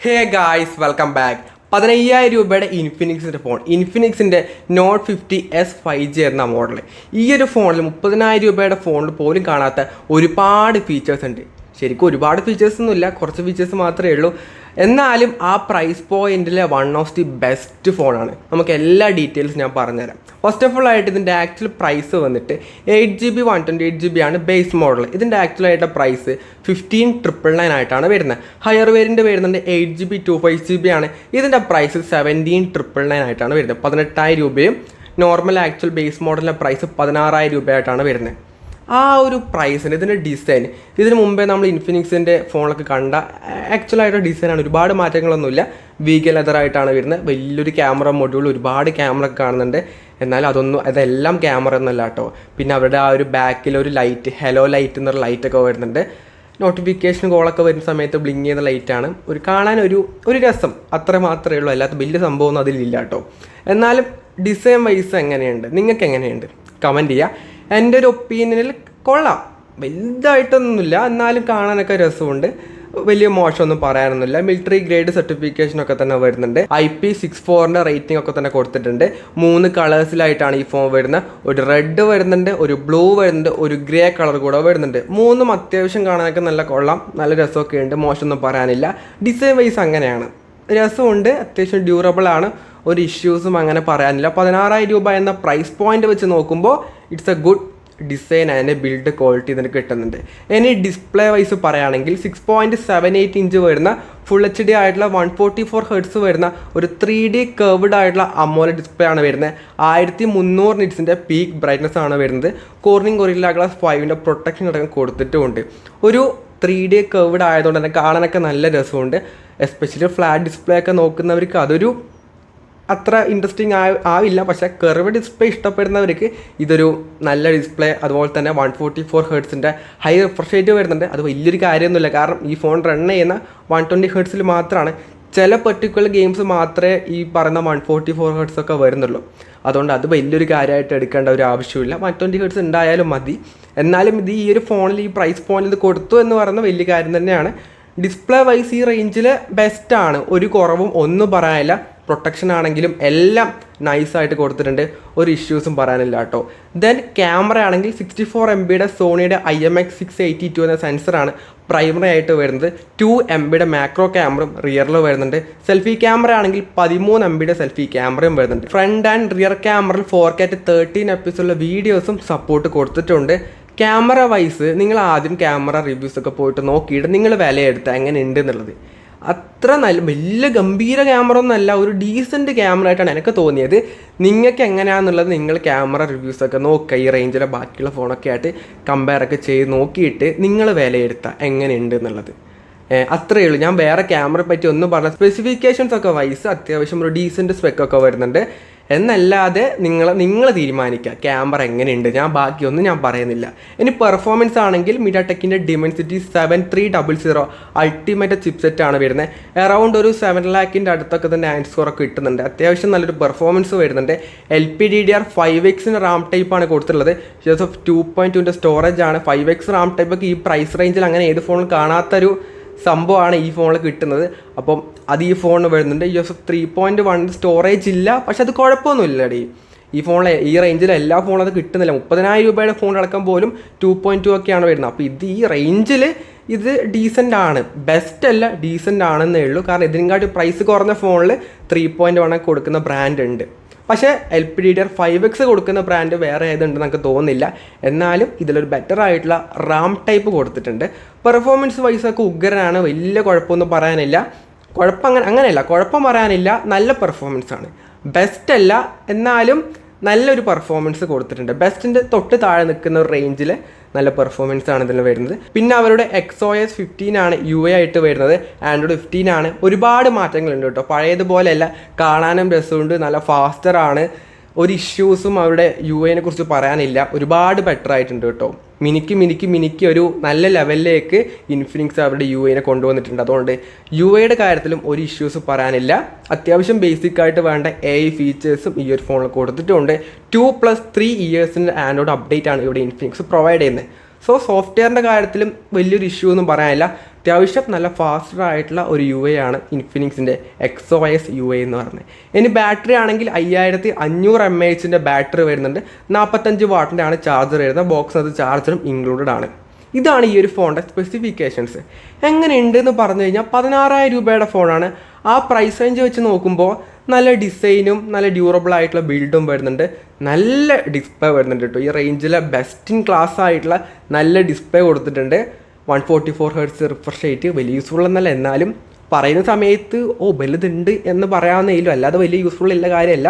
Hey guys welcome back. 15,000 രൂപയുടെ ഇൻഫിനിക്സിൻ്റെ phone, ഇൻഫിനിക്സിൻ്റെ not 50S 5G എന്ന model. ഈ ഒരു ഫോണിൽ 30,000 രൂപയുടെ ഫോണിൽ പോലും കാണാത്ത ഒരുപാട് ഫീച്ചേഴ്സ് ഉണ്ട്. ശരിക്കും ഒരുപാട് ഫീച്ചേഴ്സ് ഒന്നുമില്ല, കുറച്ച് ഫീച്ചേഴ്സ് മാത്രമേ ഉള്ളൂ. എന്നാലും ആ പ്രൈസ് പോയിന്റിലെ വൺ ഓഫ് ദി ബെസ്റ്റ് ഫോണാണ്. നമുക്ക് എല്ലാ ഡീറ്റെയിൽസ് ഞാൻ പറഞ്ഞുതരാം. ഫസ്റ്റ് ഓഫ് ഓൾ ആയിട്ട് ഇതിൻ്റെ ആക്ച്വൽ പ്രൈസ് വന്നിട്ട് 8GB 128GB ആണ് ബേസ് മോഡൽ. ഇതിൻ്റെ ആക്ച്വലായിട്ട് പ്രൈസ് 15,999 ആയിട്ടാണ് വരുന്നത്. ഹയർ വേരിയൻ്റ് വരുന്നുണ്ട് 8GB 256GB ആണ്. ഇതിൻ്റെ പ്രൈസ് 17,999 ആയിട്ടാണ് വരുന്നത്. 18,000 രൂപയും നോർമൽ ആക്ച്വൽ ബേസ് മോഡലിൻ്റെ പ്രൈസ് 16,000 രൂപയായിട്ടാണ് വരുന്നത്. ആ ഒരു പ്രൈസിന് ഇതിൻ്റെ ഡിസൈൻ, ഇതിന് മുമ്പേ നമ്മൾ ഇൻഫിനിക്സിൻ്റെ ഫോണിലൊക്കെ കണ്ട ആക്ച്വലായിട്ട് ഡിസൈനാണ്. ഒരുപാട് മാറ്റങ്ങളൊന്നുമില്ല. വീഗ ലെതറായിട്ടാണ് വരുന്നത്. വലിയൊരു ക്യാമറ മൊഡ്യൂൾ, ഒരുപാട് ക്യാമറ ഒക്കെ കാണുന്നുണ്ട്. എന്നാലും അതെല്ലാം ക്യാമറ ഒന്നുമല്ല കേട്ടോ. പിന്നെ അവരുടെ ആ ഒരു ബാക്കിൽ ഒരു ലൈറ്റ്, ഹെലോ ലൈറ്റ് എന്നൊരു ലൈറ്റൊക്കെ വരുന്നുണ്ട്. നോട്ടിഫിക്കേഷൻ കോളൊക്കെ വരുന്ന സമയത്ത് ബ്ലിങ്ക് ചെയ്യുന്ന ലൈറ്റാണ്. കാണാൻ ഒരു രസം, അത്ര മാത്രമേ ഉള്ളൂ. അല്ലാത്ത വലിയ സംഭവമൊന്നും അതിലില്ല കേട്ടോ. എന്നാലും ഡിസൈൻ വൈസ് എങ്ങനെയുണ്ട്, നിങ്ങൾക്ക് എങ്ങനെയുണ്ട് കമൻറ്റ് ചെയ്യുക. എൻ്റെ ഒരു ഒപ്പീനിയനിൽ കൊള്ളാം, വലുതായിട്ടൊന്നുമില്ല. എന്നാലും കാണാനൊക്കെ രസമുണ്ട്. വലിയ മോശമൊന്നും പറയാനൊന്നുമില്ല. മിലിറ്ററി ഗ്രേഡ് സർട്ടിഫിക്കേഷനൊക്കെ തന്നെ വരുന്നുണ്ട്. IP64 റേറ്റിംഗ് ഒക്കെ തന്നെ കൊടുത്തിട്ടുണ്ട്. 3 കളേഴ്സിലായിട്ടാണ് ഈ ഫോൺ വരുന്നത്. ഒരു റെഡ് വരുന്നുണ്ട്, ഒരു ബ്ലൂ വരുന്നുണ്ട്, ഒരു ഗ്രേ കളർ കൂടെ വരുന്നുണ്ട്. 3ഉം അത്യാവശ്യം കാണാനൊക്കെ നല്ല കൊള്ളാം, നല്ല രസമൊക്കെ ഉണ്ട്. മോശമൊന്നും പറയാനില്ല. ഡിസൈൻ വൈസ് അങ്ങനെയാണ്, രസമുണ്ട്, അത്യാവശ്യം ഡ്യൂറബിൾ ആണ്. ഒരു ഇഷ്യൂസും അങ്ങനെ പറയാനില്ല. 16,000 രൂപ എന്ന പ്രൈസ് പോയിന്റ് വെച്ച് നോക്കുമ്പോൾ it's A good design and build quality ഇതിന് കിട്ടുന്നുണ്ട്. ഇനി ഡിസ്പ്ലേ വൈസ് പറയുകയാണെങ്കിൽ 6.78 ഇഞ്ച് വരുന്ന ഫുൾ HD ആയിട്ടുള്ള 144 Hz വരുന്ന ഒരു 3D കർവ്ഡ് ആയിട്ടുള്ള അമോലെഡ് ഡിസ്പ്ലേ ആണ് വരുന്നത്. 1300 നിറ്റ്സിൻ്റെ പീക്ക് ബ്രൈറ്റ്നസ് ആണ് വരുന്നത്. കോർണിംഗ് ഗൊറില്ല ഗ്ലാസ് 5ൻ്റെ പ്രൊട്ടക്ഷൻ അടക്കം കൊടുത്തിട്ടുമുണ്ട്. ഒരു 3D കർവ്ഡ് ആയതുകൊണ്ട് തന്നെ കാണാനൊക്കെ നല്ല രസമുണ്ട്. എസ്പെഷ്യലി ഫ്ലാറ്റ് ഡിസ്പ്ലേ ഒക്കെ നോക്കുന്നവർക്ക് അതൊരു അത്ര ഇൻട്രസ്റ്റിംഗ് ആവില്ല. പക്ഷേ കർവ് ഡിസ്പ്ലേ ഇഷ്ടപ്പെടുന്നവർക്ക് ഇതൊരു നല്ല ഡിസ്പ്ലേ. അതുപോലെ തന്നെ 144 Hzൻ്റെ ഹൈ റിഫ്രഷ് റേറ്റ് വരുന്നുണ്ട്. അത് വലിയൊരു കാര്യമൊന്നുമില്ല, കാരണം ഈ ഫോൺ റൺ ചെയ്യുന്ന 120 Hz മാത്രമാണ്. ചില പെർട്ടിക്കുലർ ഗെയിംസ് മാത്രമേ ഈ പറയുന്ന 144 Hz ഒക്കെ വരുന്നുള്ളൂ. അതുകൊണ്ട് അത് വലിയൊരു കാര്യമായിട്ട് എടുക്കേണ്ട ഒരു ആവശ്യമില്ല. 120 Hz ഉണ്ടായാലും മതി. എന്നാലും ഇത് ഈ ഒരു ഫോണിൽ ഈ പ്രൈസ് പോയിന്റിൽ ഇത് കൊടുത്തു എന്ന് പറയുന്ന വലിയ കാര്യം തന്നെയാണ്. ഡിസ്പ്ലേ വൈസ് ഈ റേഞ്ചിൽ ബെസ്റ്റാണ്, ഒരു കുറവും ഒന്നും പറയാനില്ല. പ്രൊട്ടക്ഷൻ ആണെങ്കിലും എല്ലാം നൈസായിട്ട് കൊടുത്തിട്ടുണ്ട്, ഒരു ഇഷ്യൂസും പറയാനില്ല കേട്ടോ. ദെൻ ക്യാമറ ആണെങ്കിൽ 64 MBയുടെ സോണിയുടെ IMX682 എന്ന സെൻസറാണ് പ്രൈമറി ആയിട്ട് വരുന്നത്. 2 MBയുടെ മാക്രോ ക്യാമറയും റിയറിൽ വരുന്നുണ്ട്. സെൽഫി ക്യാമറ ആണെങ്കിൽ 13 MBയുടെ സെൽഫി ക്യാമറയും വരുന്നുണ്ട്. ഫ്രണ്ട് ആൻഡ് റിയർ ക്യാമറയിൽ 4K 13 എപ്പിസോഡിലെ വീഡിയോസും സപ്പോർട്ട് കൊടുത്തിട്ടുണ്ട്. ക്യാമറ വൈസ് നിങ്ങൾ ആദ്യം ക്യാമറ റിവ്യൂസൊക്കെ പോയിട്ട് നോക്കിയിട്ട് നിങ്ങൾ വിലയെടുത്ത് എങ്ങനെ ഉണ്ട് എന്നുള്ളത്. അത്ര നല്ല വലിയ ഗംഭീര ക്യാമറ ഒന്നുമല്ല, ഒരു ഡീസൻറ്റ് ക്യാമറ ആയിട്ടാണ് എനിക്ക് തോന്നിയത്. നിങ്ങൾക്ക് എങ്ങനെയാണെന്നുള്ളത് നിങ്ങൾ ക്യാമറ റിവ്യൂസൊക്കെ നോക്കുക, ഈ റേഞ്ചിലെ ബാക്കിയുള്ള ഫോണൊക്കെ ആയിട്ട് കമ്പയർ ഒക്കെ ചെയ്ത് നോക്കിയിട്ട് നിങ്ങൾ വിലയെടുക്കുക എങ്ങനെയുണ്ട് എന്നുള്ളത്. അത്രയേ ഉള്ളൂ. ഞാൻ വേറെ ക്യാമറയെ പറ്റി ഒന്നും പറഞ്ഞ, സ്പെസിഫിക്കേഷൻസ് ഒക്കെ വൈസ് അത്യാവശ്യം ഒരു ഡീസൻറ്റ് സ്പെക്കൊക്കെ വരുന്നുണ്ട്. എന്നല്ലാതെ നിങ്ങൾ തീരുമാനിക്കുക ക്യാമറ എങ്ങനെയുണ്ട്. ഞാൻ ബാക്കിയൊന്നും ഞാൻ പറയുന്നില്ല. ഇനി പെർഫോമൻസ് ആണെങ്കിൽ MediaTekൻ്റെ Dimensity 7300 അൾട്ടിമേറ്റ് ചിപ്സെറ്റ് ആണ് വരുന്നത്. അറൗണ്ട് ഒരു 7 lakhൻ്റെ അടുത്തൊക്കെ തന്നെ ആൻഡ് സ്കോർ ഒക്കെ കിട്ടുന്നുണ്ട്. അത്യാവശ്യം നല്ലൊരു പെർഫോമൻസ് വരുന്നുണ്ട്. LPDDR5X റാം ടൈപ്പാണ് കൊടുത്തിട്ടുള്ളത്. 2.2ൻ്റെ സ്റ്റോറേജ് ആണ്. 5X റാം ടൈപ്പൊക്കെ ഈ പ്രൈസ് റേഞ്ചിൽ അങ്ങനെ ഏത് ഫോണിൽ കാണാത്തൊരു സംഭവമാണ് ഈ ഫോണിൽ കിട്ടുന്നത്. അപ്പം അത് ഈ ഫോണിന് വരുന്നുണ്ട്. UFS 3.1 സ്റ്റോറേജ് ഇല്ല, പക്ഷെ അത് കുഴപ്പമൊന്നുമില്ലടി. ഈ ഫോണിൽ ഈ റേഞ്ചിൽ എല്ലാ ഫോണും അത് കിട്ടുന്നില്ല. 30,000 രൂപയുടെ ഫോൺ അടക്കം പോലും 2.2 ഒക്കെയാണ് വരുന്നത്. അപ്പോൾ ഇത് ഈ റേഞ്ചിൽ ഇത് ഡീസൻ്റ് ആണ്, ബെസ്റ്റ് അല്ല, ഡീസൻ്റ് ആണെന്നേ ഉള്ളൂ. കാരണം ഇതിനെക്കാട്ടി പ്രൈസ് കുറഞ്ഞ ഫോണിൽ 3.1 കൊടുക്കുന്ന ബ്രാൻഡ് ഉണ്ട്. പക്ഷേ LPDDR5X കൊടുക്കുന്ന ബ്രാൻഡ് വേറെ ഏതുണ്ടെന്ന് നമുക്ക് തോന്നുന്നില്ല. എന്നാലും ഇതിലൊരു ബെറ്റർ ആയിട്ടുള്ള റാം ടൈപ്പ് കൊടുത്തിട്ടുണ്ട്. പെർഫോമൻസ് വൈസൊക്കെ ഉഗ്രനാണ്, വലിയ കുഴപ്പമൊന്നും പറയാനില്ല. അങ്ങനെയല്ല, കുഴപ്പം പറയാനില്ല, നല്ല പെർഫോമൻസ് ആണ്. ബെസ്റ്റ് അല്ല, എന്നാലും നല്ലൊരു പെർഫോമൻസ് കൊടുത്തിട്ടുണ്ട്. ബെസ്റ്റിൻ്റെ തൊട്ട് താഴെ നിൽക്കുന്ന ഒരു റേഞ്ചിൽ നല്ല പെർഫോമൻസ് ആണ് ഇതിൽ വരുന്നത്. പിന്നെ അവരുടെ XOS 15 ആണ് UI ആയിട്ട് വരുന്നത്. Android 15 ആണ്. ഒരുപാട് മാറ്റങ്ങളുണ്ട് കേട്ടോ. പഴയതുപോലെയല്ല, കാണാനും രസമുണ്ട്, നല്ല ഫാസ്റ്റർ ആണ്. ഒരു ഇഷ്യൂസും അവരുടെ UIനെ കുറിച്ച് പറയാനില്ല. ഒരുപാട് ബെറ്റർ ആയിട്ടുണ്ട് കേട്ടോ. മിനിക്ക് ഒരു നല്ല ലെവലിലേക്ക് ഇൻഫിനിക്സ് അവരുടെ UIനെ കൊണ്ടുവന്നിട്ടുണ്ട്. അതുകൊണ്ട് UIയുടെ കാര്യത്തിലും ഒരു ഇഷ്യൂസ് പറയാനില്ല. അത്യാവശ്യം ബേസിക് ആയിട്ട് വേണ്ട AI ഫീച്ചേഴ്സും ഈ ഒരു ഫോണിൽ കൊടുത്തിട്ടുണ്ട്. 2+3 ഇയേഴ്സിൻ്റെ ആൻഡ്രോയിഡ് അപ്ഡേറ്റ് ആണ് ഇവിടെ ഇൻഫിനിക്സ് പ്രൊവൈഡ് ചെയ്യുന്നത്. സോ സോഫ്റ്റ്വെയറിൻ്റെ കാര്യത്തിലും വലിയൊരു ഇഷ്യൂ ഒന്നും പറയാനില്ല. അത്യാവശ്യം നല്ല ഫാസ്റ്റർ ആയിട്ടുള്ള ഒരു UI ആണ് ഇൻഫിനിക്സിൻ്റെ XOS UI എന്ന് പറയുന്നത്. ഇനി ബാറ്ററി ആണെങ്കിൽ 5500 mAh ബാറ്ററി വരുന്നുണ്ട്. 45 വാട്ടിൻ്റെ ആണ് ചാർജർ വരുന്നത്. ബോക്സിനകത്ത് ചാർജറും ഇൻക്ലൂഡഡ് ആണ്. ഇതാണ് ഈ ഒരു ഫോണിൻ്റെ സ്പെസിഫിക്കേഷൻസ്. എങ്ങനെയുണ്ടെന്ന് പറഞ്ഞു കഴിഞ്ഞാൽ 16000 രൂപയുടെ ഫോണാണ്. ആ പ്രൈസ് റേഞ്ച് വെച്ച് നോക്കുമ്പോൾ നല്ല ഡിസൈനും നല്ല ഡ്യൂറബിൾ ആയിട്ടുള്ള ബിൽഡും വരുന്നുണ്ട്. നല്ല ഡിസ്പ്ലേ വരുന്നുണ്ട് കേട്ടോ. ഈ റേഞ്ചിലെ ബെസ്റ്റ് ഇൻ ക്ലാസ് ആയിട്ടുള്ള നല്ല ഡിസ്പ്ലേ കൊടുത്തിട്ടുണ്ട്. 144 Hz റിഫ്രഷ് റേറ്റ് വലിയ യൂസ്ഫുൾ എന്നല്ല, എന്നാലും പറയുന്ന സമയത്ത് വലുതുണ്ട് എന്ന് പറയാവുന്നതിലും അല്ലാതെ വലിയ യൂസ്ഫുൾ ഉള്ള കാര്യമല്ല.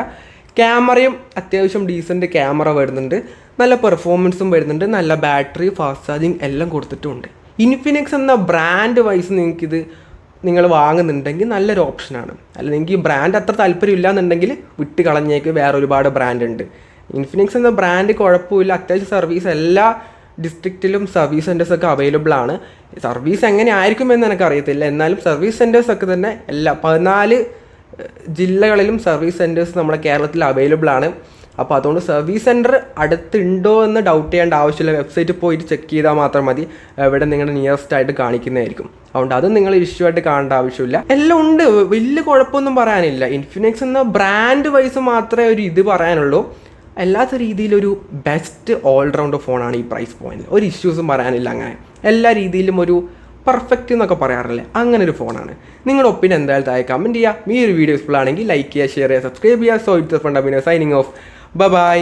ക്യാമറയും അത്യാവശ്യം ഡീസൻറ്റ് ക്യാമറ വരുന്നുണ്ട്. നല്ല പെർഫോമൻസും വരുന്നുണ്ട്. നല്ല ബാറ്ററി, ഫാസ്റ്റ് ചാർജിങ് എല്ലാം കൊടുത്തിട്ടുണ്ട്. ഇൻഫിനിക്സ് എന്ന ബ്രാൻഡ് വൈസ് നിങ്ങൾക്കിത് നിങ്ങൾ വാങ്ങുന്നുണ്ടെങ്കിൽ നല്ലൊരു ഓപ്ഷനാണ്. അല്ല നിങ്ങൾക്ക് ഈ ബ്രാൻഡ് അത്ര താല്പര്യമില്ല എന്നുണ്ടെങ്കിൽ വിട്ട് കളഞ്ഞേക്ക് വേറെ ഒരുപാട് ബ്രാൻഡ് ഉണ്ട്. ഇൻഫിനിക്സ് എന്ന ബ്രാൻഡ് കുഴപ്പമില്ല. അത്യാവശ്യം സർവീസ് എല്ലാ ഡിസ്ട്രിക്റ്റിലും സർവീസ് സെൻറ്റേഴ്സൊക്കെ അവൈലബിൾ ആണ്. സർവീസ് എങ്ങനെ ആയിരിക്കുമെന്ന് എനിക്കറിയത്തില്ല, എന്നാലും സർവീസ് സെൻറ്റേഴ്സൊക്കെ തന്നെ എല്ലാ 14 ജില്ലകളിലും സർവീസ് സെൻറ്റേഴ്സ് നമ്മുടെ കേരളത്തിൽ അവൈലബിൾ ആണ്. അപ്പോൾ അതുകൊണ്ട് സർവീസ് സെൻറ്റർ അടുത്തുണ്ടോ എന്ന് ഡൗട്ട് ചെയ്യേണ്ട ആവശ്യമില്ല. വെബ്സൈറ്റിൽ പോയിട്ട് ചെക്ക് ചെയ്താൽ മാത്രം മതി, എവിടെ നിങ്ങളുടെ നിയറസ്റ്റ് ആയിട്ട് കാണിക്കുന്നതായിരിക്കും. അതുകൊണ്ട് അത് നിങ്ങൾ ഇഷ്യൂ ആയിട്ട് കാണേണ്ട ആവശ്യമില്ല. എല്ലാം ഉണ്ട്, വലിയ കുഴപ്പമൊന്നും പറയാനില്ല. ഇൻഫിനിക്സ് എന്ന ബ്രാൻഡ് വൈസ് മാത്രമേ ഒരു ഇത് പറയാനുള്ളൂ. അല്ലാത്ത രീതിയിലൊരു ബെസ്റ്റ് ഓൾറൗണ്ട് ഫോണാണ് ഈ പ്രൈസ് പോയിന്റിൽ. ഒരു ഇഷ്യൂസും പറയാനില്ല. അങ്ങനെ എല്ലാ രീതിയിലും ഒരു പെർഫെക്റ്റ് എന്നൊക്കെ പറയാറില്ലേ, അങ്ങനെ ഒരു ഫോണാണ്. നിങ്ങളുടെ ഒപ്പീനിയൻ എന്തായാലും താഴെ കമൻറ്റ് ചെയ്യുക. ഈ ഒരു വീഡിയോ യൂസ്ഫുൾ ആണെങ്കിൽ ലൈക്ക് ചെയ്യുക, ഷെയർ ചെയ്യുക, സബ്സ്ക്രൈബ് ചെയ്യുക. So it's fund signing off. By.